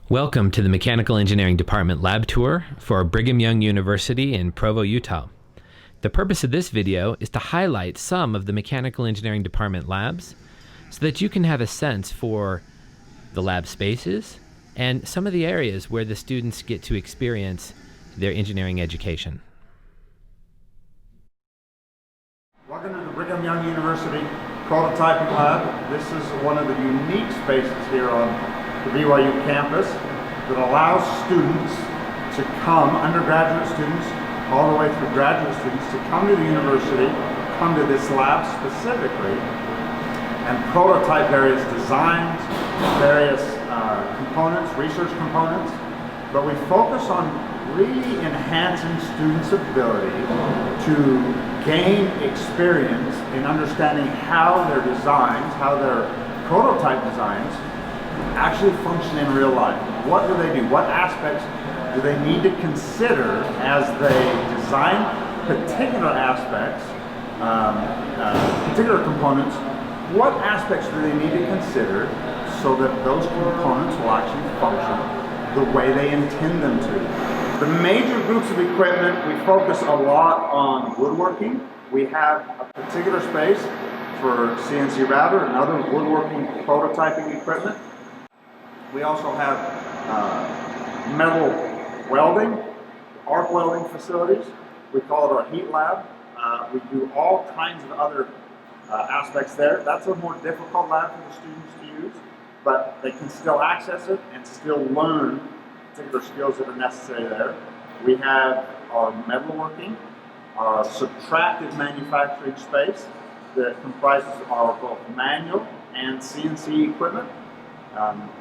Welcome to the Mechanical Engineering Department lab tour for Brigham Young University in Provo, Utah. The purpose of this video is to highlight some of the Mechanical Engineering Department labs so that you can have a sense for the lab spaces and some of the areas where the students get to experience their engineering education. Welcome to the Brigham Young University Prototyping Lab. This is one of the unique spaces here on the BYU campus that allows students to come, undergraduate students, all the way through graduate students, to come to the university, come to this lab specifically, and prototype various designs, various components, research components. But we focus on really enhancing students' ability to gain experience in understanding how their designs, how their prototype designs actually function in real life. What do they do? What aspects do they need to consider as they design particular aspects, particular components? What aspects do they need to consider so that those components will actually function the way they intend them to? The major groups of equipment, we focus a lot on woodworking. We have a particular space for CNC router and other woodworking prototyping equipment. We also have metal welding, arc welding facilities. We call it our heat lab. We do all kinds of other aspects there. That's a more difficult lab for the students to use, but they can still access it and still learn particular skills that are necessary there. We have our metalworking, our subtractive manufacturing space that comprises our both manual and CNC equipment.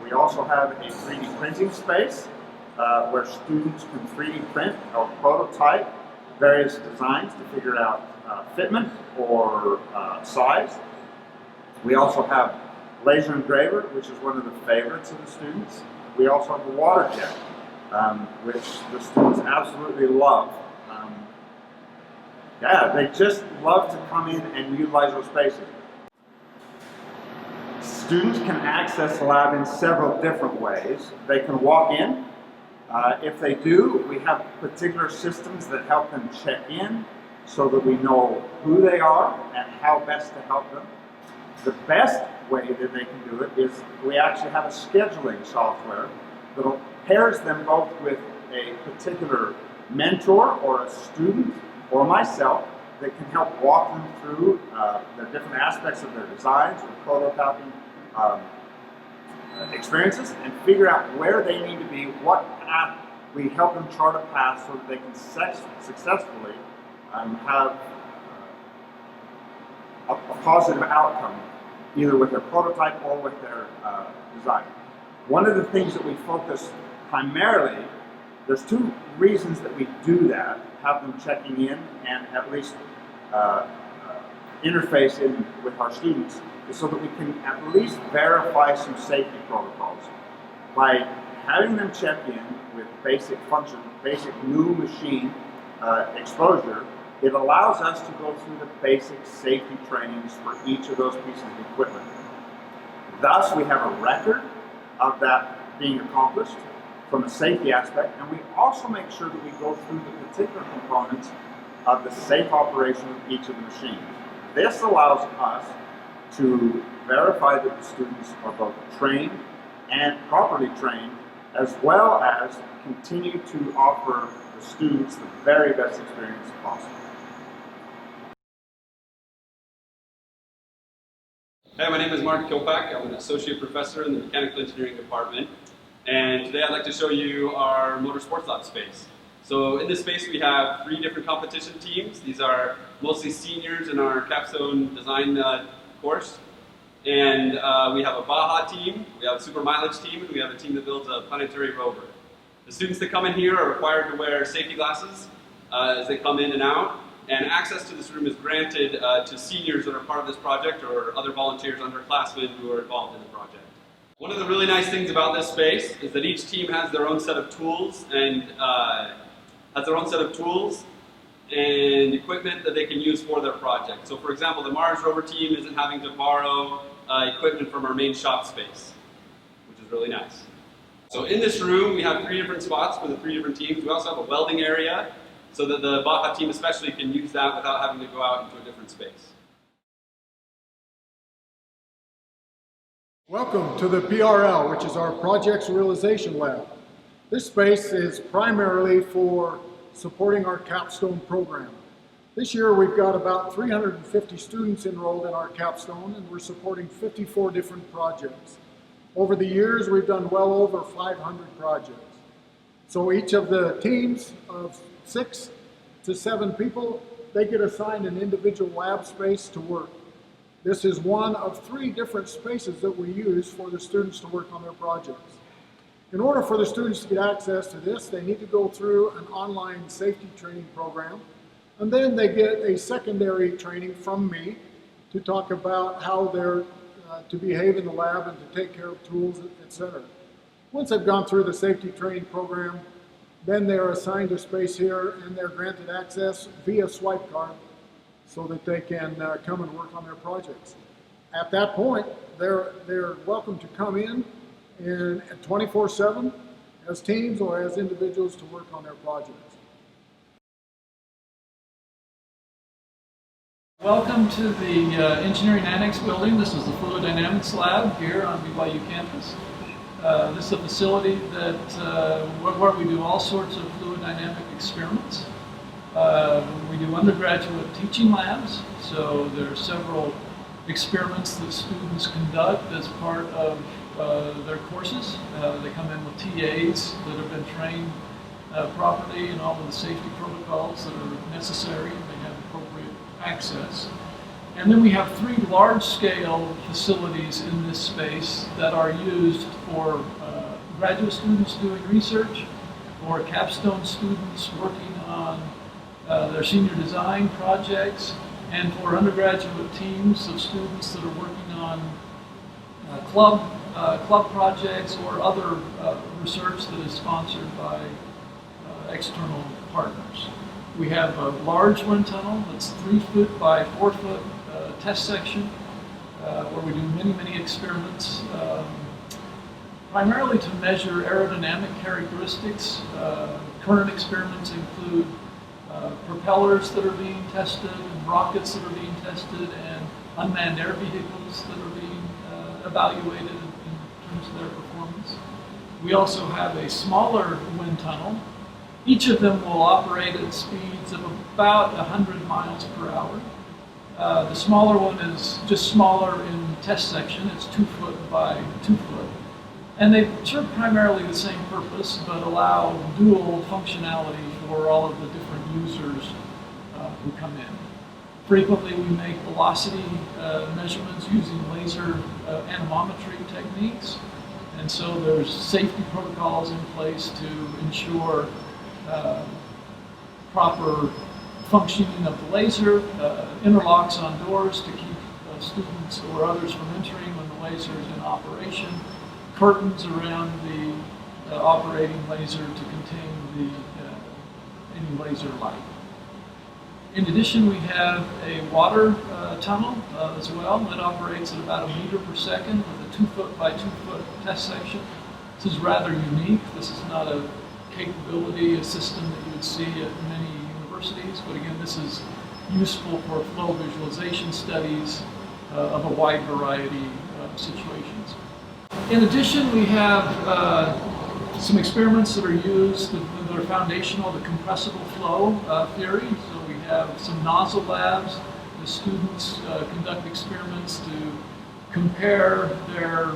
We also have a 3D printing space where students can 3D print or prototype various designs to figure out fitment or size. We also have laser engraver, which is one of the favorites of the students. We also have the water jet, which the students absolutely love. They just love to come in and utilize those spaces. Students can access the lab in several different ways. They can walk in. If they do, we have particular systems that help them check in so that we know who they are and how best to help them. The best way that they can do it is we actually have a scheduling software that pairs them both with a particular mentor or a student or myself that can help walk them through the different aspects of their designs or prototyping experiences and figure out where they need to be, what path. We help them chart a path so that they can successfully have a positive outcome either with their prototype or with their design. One of the things that we focus primarily, there's two reasons that we do that, have them checking in and at least interface in with our students, is so that we can at least verify some safety protocols. By having them check in with basic function, basic new machine exposure, it allows us to go through the basic safety trainings for each of those pieces of equipment. Thus, we have a record of that being accomplished from a safety aspect, and we also make sure that we go through the particular components of the safe operation of each of the machines. This allows us to verify that the students are both trained and properly trained, as well as continue to offer the students the very best experience possible. Hey, my name is Mark Kilpack. I'm an associate professor in the Mechanical Engineering Department, and today I'd like to show you our motorsports lab space. So in this space we have 3 different competition teams. These are mostly seniors in our capstone design course. And we have a Baja team, we have a super mileage team, and we have a team that builds a planetary rover. The students that come in here are required to wear safety glasses as they come in and out, and access to this room is granted to seniors that are part of this project or other volunteers, underclassmen who are involved in the project. One of the really nice things about this space is that each team has their own set of tools and equipment that they can use for their project. So for example, the Mars rover team isn't having to borrow equipment from our main shop space, which is really nice. So in this room, we have 3 different spots for the 3 different teams. We also have a welding area so that the Baja team especially can use that without having to go out into a different space. Welcome to the PRL, which is our Projects Realization Lab. This space is primarily for supporting our capstone program. This year we've got about 350 students enrolled in our capstone, and we're supporting 54 different projects. Over the years we've done well over 500 projects. So each of the teams of 6 to 7 people, they get assigned an individual lab space to work. This is one of 3 different spaces that we use for the students to work on their projects. In order for the students to get access to this, they need to go through an online safety training program, and then they get a secondary training from me to talk about how they're to behave in the lab and to take care of tools, etc. Once they've gone through the safety training program, then they're assigned a space here and they're granted access via swipe card so that they can come and work on their projects. At that point, they're welcome to come in and 24/7 as teams or as individuals to work on their projects. Welcome to the Engineering Annex building. This is the Fluid Dynamics Lab here on BYU campus. This is a facility that where we do all sorts of fluid dynamic experiments. We do undergraduate teaching labs, so there are several experiments that students conduct as part of their courses. They come in with TAs that have been trained properly in all of the safety protocols that are necessary. They have appropriate access. And then we have 3 large-scale facilities in this space that are used for graduate students doing research, for capstone students working on their senior design projects, and for undergraduate teams of students that are working on club projects or other research that is sponsored by external partners. We have a large wind tunnel that's 3 foot by 4 foot test section where we do many experiments, primarily to measure aerodynamic characteristics. Current experiments include propellers that are being tested, and rockets that are being tested, and unmanned air vehicles that are being evaluated in terms of their performance. We also have a smaller wind tunnel. Each of them will operate at speeds of about 100 miles per hour. The smaller one is just smaller in test section. It's 2 foot by 2 foot. And they serve primarily the same purpose, but allow dual functionality for all of the different users who come in. Frequently we make velocity measurements using laser anemometry techniques. And so there's safety protocols in place to ensure proper functioning of the laser, interlocks on doors to keep students or others from entering when the laser is in operation, curtains around the operating laser to contain any laser light. In addition, we have a water tunnel as well that operates at about 1 meter per second with a 2 foot by 2 foot test section. This is rather unique. This is not a capability, a system that you would see at many universities, but again, this is useful for flow visualization studies of a wide variety of situations. In addition, we have some experiments that are used that are foundational to compressible flow theory. So we have some nozzle labs. The students conduct experiments to compare their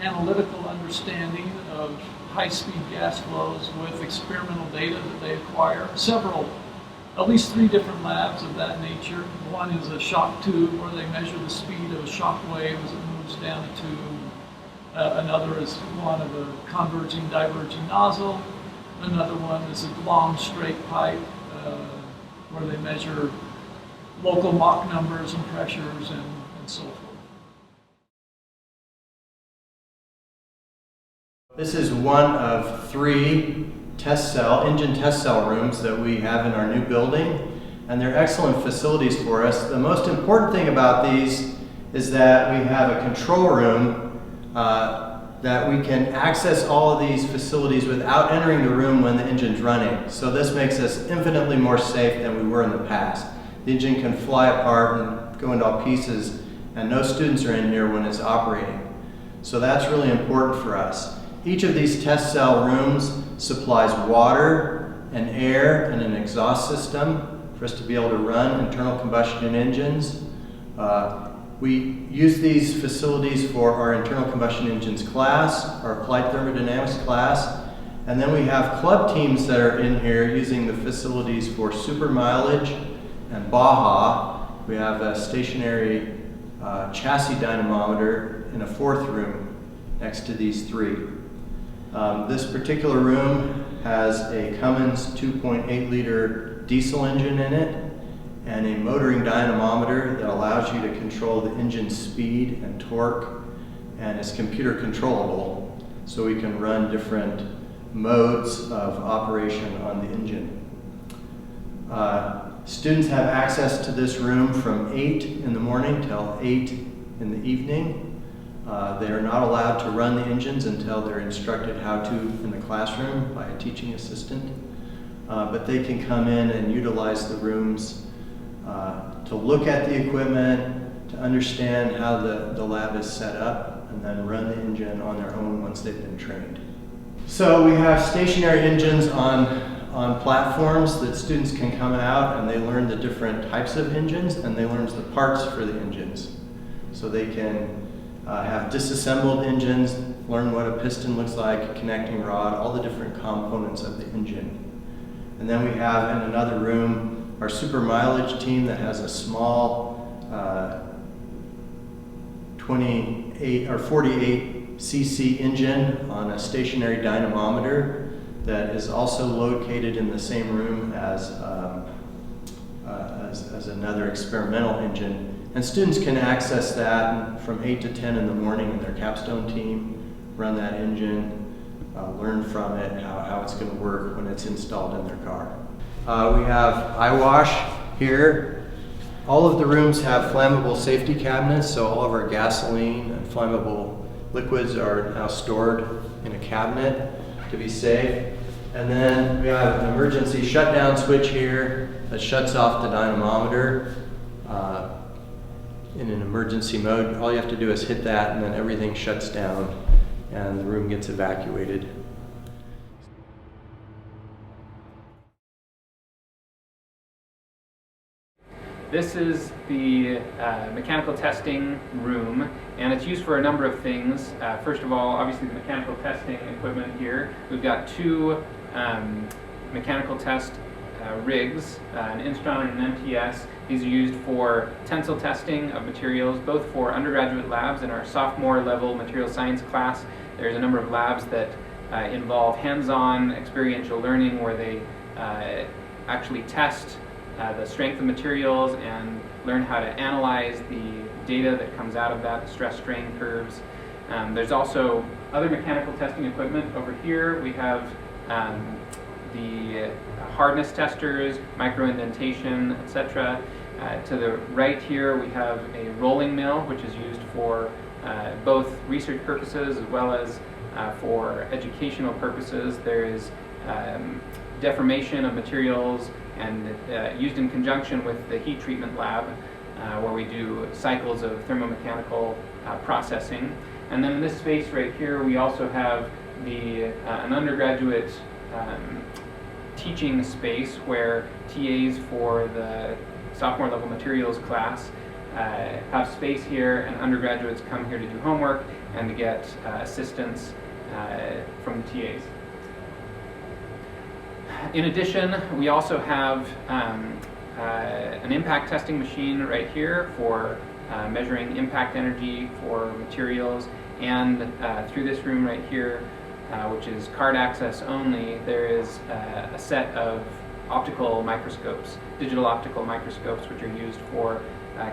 analytical understanding of high-speed gas flows with experimental data that they acquire. At least 3 different labs of that nature. One is a shock tube where they measure the speed of a shock wave as it moves down a tube. Another is one of a converging, diverging nozzle. Another one is a long, straight pipe where they measure local Mach numbers and pressures and so forth. This is one of 3 engine test cell rooms that we have in our new building, and they're excellent facilities for us. The most important thing about these is that we have a control room that we can access all of these facilities without entering the room when the engine's running. So this makes us infinitely more safe than we were in the past. The engine can fly apart and go into all pieces, and no students are in here when it's operating. So that's really important for us. Each of these test cell rooms supplies water and air and an exhaust system for us to be able to run internal combustion engines. We use these facilities for our internal combustion engines class, our applied thermodynamics class, and then we have club teams that are in here using the facilities for super mileage and Baja. We have a stationary chassis dynamometer in a fourth room next to these three. This particular room has a Cummins 2.8 liter diesel engine in it and a motoring dynamometer that allows you to control the engine's speed and torque, and it's computer controllable, so we can run different modes of operation on the engine. Students have access to this room from 8 in the morning till 8 in the evening. They are not allowed to run the engines until they're instructed how to in the classroom by a teaching assistant. But they can come in and utilize the rooms to look at the equipment, to understand how the lab is set up, and then run the engine on their own once they've been trained. So we have stationary engines on platforms that students can come out and they learn the different types of engines and they learn the parts for the engines. So they can have disassembled engines, learn what a piston looks like, a connecting rod, all the different components of the engine. And then we have in another room our super mileage team that has a small 28 or 48 cc engine on a stationary dynamometer that is also located in the same room as another experimental engine. And students can access that from 8 to 10 in the morning in their capstone team, run that engine, learn from it, how it's going to work when it's installed in their car. We have eyewash here. All of the rooms have flammable safety cabinets, so all of our gasoline and flammable liquids are now stored in a cabinet to be safe. And then we have an emergency shutdown switch here that shuts off the dynamometer in an emergency mode. All you have to do is hit that and then everything shuts down and the room gets evacuated. This is the mechanical testing room, and it's used for a number of things. First of all, obviously the mechanical testing equipment here. We've got two mechanical test rigs, an Instron and an MTS. These are used for tensile testing of materials, both for undergraduate labs in our sophomore level material science class. There's a number of labs that involve hands-on experiential learning where they actually test the strength of materials and learn how to analyze the data that comes out of that, the stress-strain curves. There's also other mechanical testing equipment over here. We have the hardness testers, micro-indentation, etc. To the right here we have a rolling mill, which is used for both research purposes as well as for educational purposes. There is deformation of materials and used in conjunction with the heat treatment lab where we do cycles of thermomechanical processing. And then in this space right here we also have an undergraduate teaching space where TAs for the sophomore level materials class have space here, and undergraduates come here to do homework and to get assistance from the TAs. In addition, we also have an impact testing machine right here for measuring impact energy for materials, and through this room right here, which is card access only, there is a set of optical microscopes, digital optical microscopes, which are used for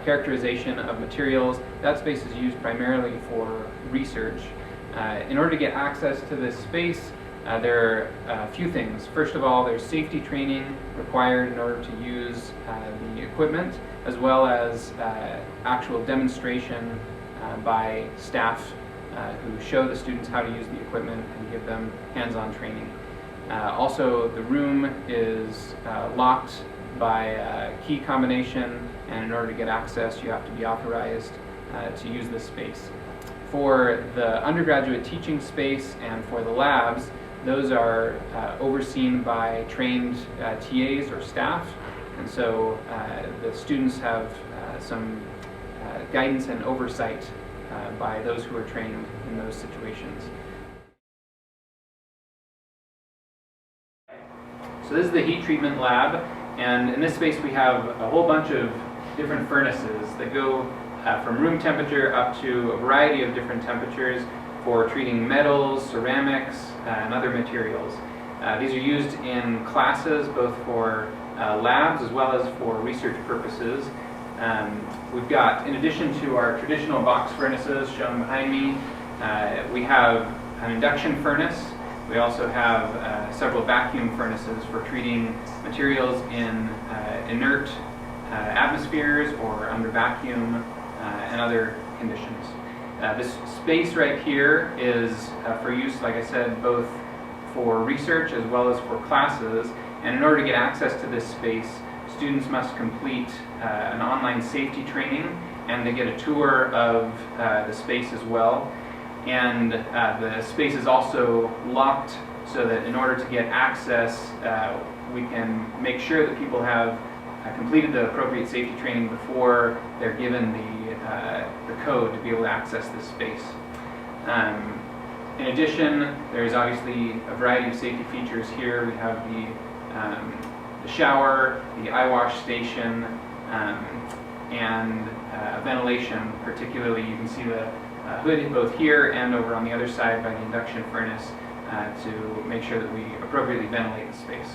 characterization of materials. That space is used primarily for research. In order to get access to this space, there are a few things. First of all, there's safety training required in order to use the equipment, as well as actual demonstration by staff who show the students how to use the equipment and give them hands-on training. Also, the room is locked by key combination, and in order to get access you have to be authorized to use this space. For the undergraduate teaching space and for the labs, those are overseen by trained TAs or staff, and so the students have some guidance and oversight by those who are trained in those situations. So this is the heat treatment lab, and in this space we have a whole bunch of different furnaces that go from room temperature up to a variety of different temperatures for treating metals, ceramics, and other materials. These are used in classes both for labs as well as for research purposes. We've got, in addition to our traditional box furnaces shown behind me, we have an induction furnace. We also have several vacuum furnaces for treating materials in inert atmospheres or under vacuum and other conditions. This space right here is for use, like I said, both for research as well as for classes, and in order to get access to this space, students must complete an online safety training, and they get a tour of the space as well. And the space is also locked so that in order to get access, we can make sure that people have completed the appropriate safety training before they're given the code to be able to access this space. In addition, there's obviously a variety of safety features here. We have the shower, the eye wash station, and ventilation. Particularly, you can see the hood both here and over on the other side by the induction furnace to make sure that we appropriately ventilate the space.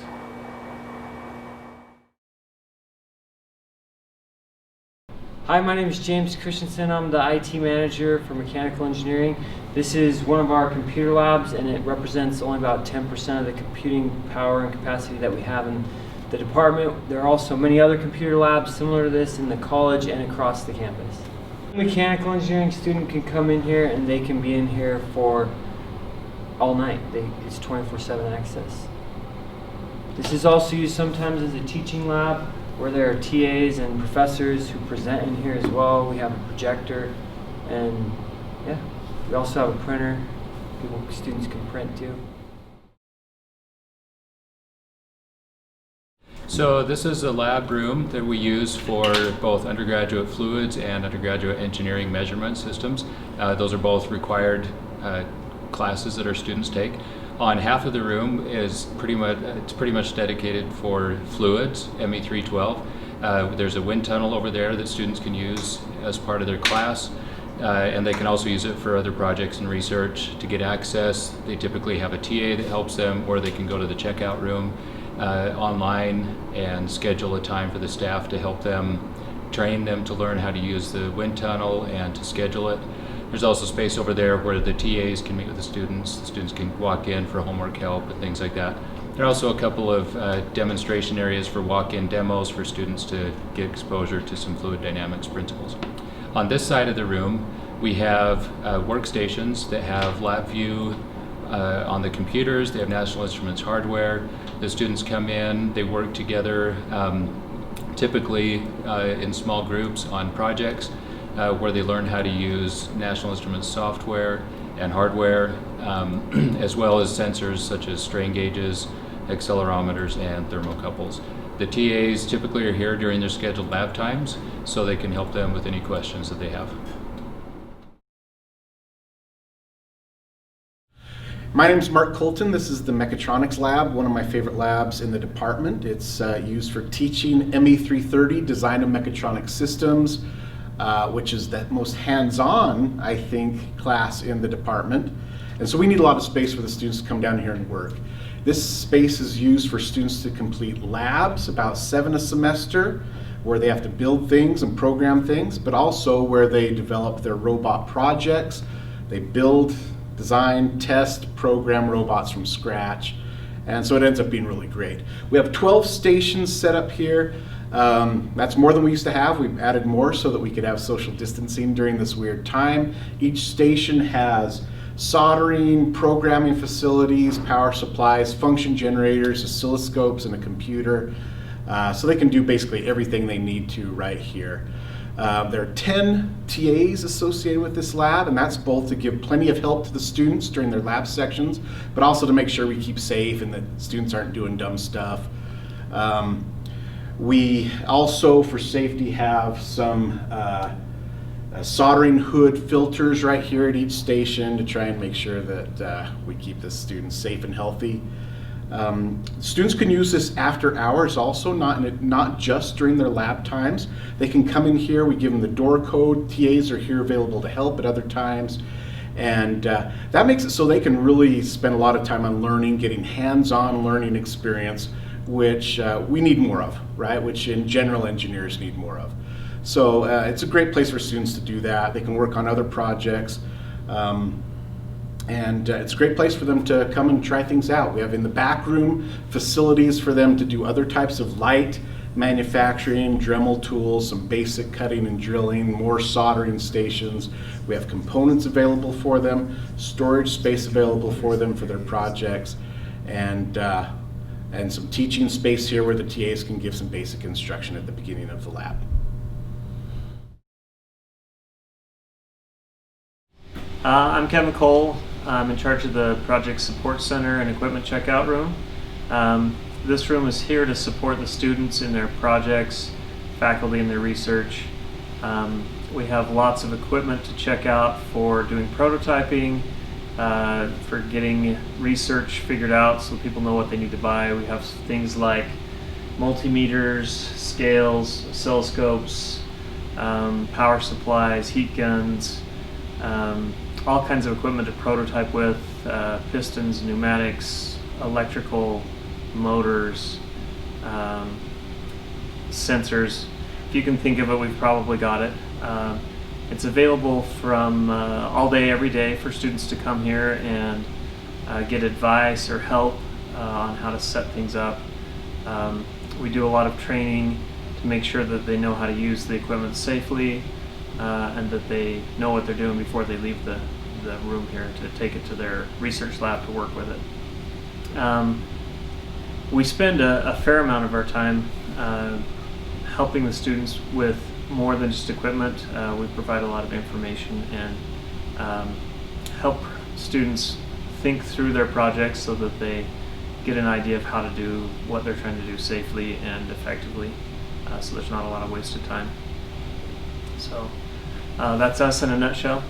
Hi, my name is James Christensen. I'm the IT manager for mechanical engineering. This is one of our computer labs, and it represents only about 10% of the computing power and capacity that we have in the department. There are also many other computer labs similar to this in the college and across the campus. A mechanical engineering student can come in here and they can be in here for all night. It's 24/7 access. This is also used sometimes as a teaching lab, where there are TAs and professors who present in here as well. We have a projector, and yeah, we also have a printer. Students can print too. So this is a lab room that we use for both undergraduate fluids and undergraduate engineering measurement systems. Those are both required classes that our students take. On half of the room is pretty much dedicated for fluids, ME312. There's a wind tunnel over there that students can use as part of their class, and they can also use it for other projects and research to get access. They typically have a TA that helps them, or they can go to the checkout room online and schedule a time for the staff to help them, train them to learn how to use the wind tunnel and to schedule it. There's also space over there where the TAs can meet with the students can walk in for homework help and things like that. There are also a couple of demonstration areas for walk-in demos for students to get exposure to some fluid dynamics principles. On this side of the room, we have workstations that have LabVIEW on the computers. They have National Instruments hardware. The students come in, they work together, typically in small groups on projects where they learn how to use National Instruments software and hardware, as well as sensors such as strain gauges, accelerometers, and thermocouples. The TAs typically are here during their scheduled lab times, so they can help them with any questions that they have. My name is Mark Colton. This is the Mechatronics Lab, one of my favorite labs in the department. It's used for teaching ME330, Design of Mechatronic Systems, which is the most hands-on, I think, class in the department. And so we need a lot of space for the students to come down here and work. This space is used for students to complete labs, about 7 a semester, where they have to build things and program things, but also where they develop their robot projects. They build, design, test, program robots from scratch. And so it ends up being really great. We have 12 stations set up here. That's more than we used to have. We've added more so that we could have social distancing during this weird time. Each station has soldering, programming facilities, power supplies, function generators, oscilloscopes, and a computer. So they can do basically everything they need to right here. There are 10 TAs associated with this lab, and that's both to give plenty of help to the students during their lab sections, but also to make sure we keep safe and that students aren't doing dumb stuff. We also, for safety, have some soldering hood filters right here at each station to try and make sure that we keep the students safe and healthy. Students can use this after hours also, not just during their lab times. They can come in here, we give them the door code, TAs are here available to help at other times, and that makes it so they can really spend a lot of time on learning, getting hands-on learning experience, which we need more of, right? Which in general engineers need more of. So it's a great place for students to do that. They can work on other projects. And it's a great place for them to come and try things out. We have in the back room facilities for them to do other types of light manufacturing, Dremel tools, some basic cutting and drilling, more soldering stations. We have components available for them, storage space available for them for their projects, and some teaching space here where the TAs can give some basic instruction at the beginning of the lab. I'm Kevin Cole. I'm in charge of the Project Support Center and Equipment Checkout Room. This room is here to support the students in their projects, faculty in their research. We have lots of equipment to check out for doing prototyping, for getting research figured out so people know what they need to buy. We have things like multimeters, scales, oscilloscopes, power supplies, heat guns, all kinds of equipment to prototype with, pistons, pneumatics, electrical, motors, sensors. If you can think of it, we've probably got it. It's available from all day, every day for students to come here and get advice or help on how to set things up. We do a lot of training to make sure that they know how to use the equipment safely and that they know what they're doing before they leave the room here to take it to their research lab to work with it. We spend a fair amount of our time helping the students with more than just equipment. We provide a lot of information and help students think through their projects so that they get an idea of how to do what they're trying to do safely and effectively, so there's not a lot of wasted time. So that's us in a nutshell.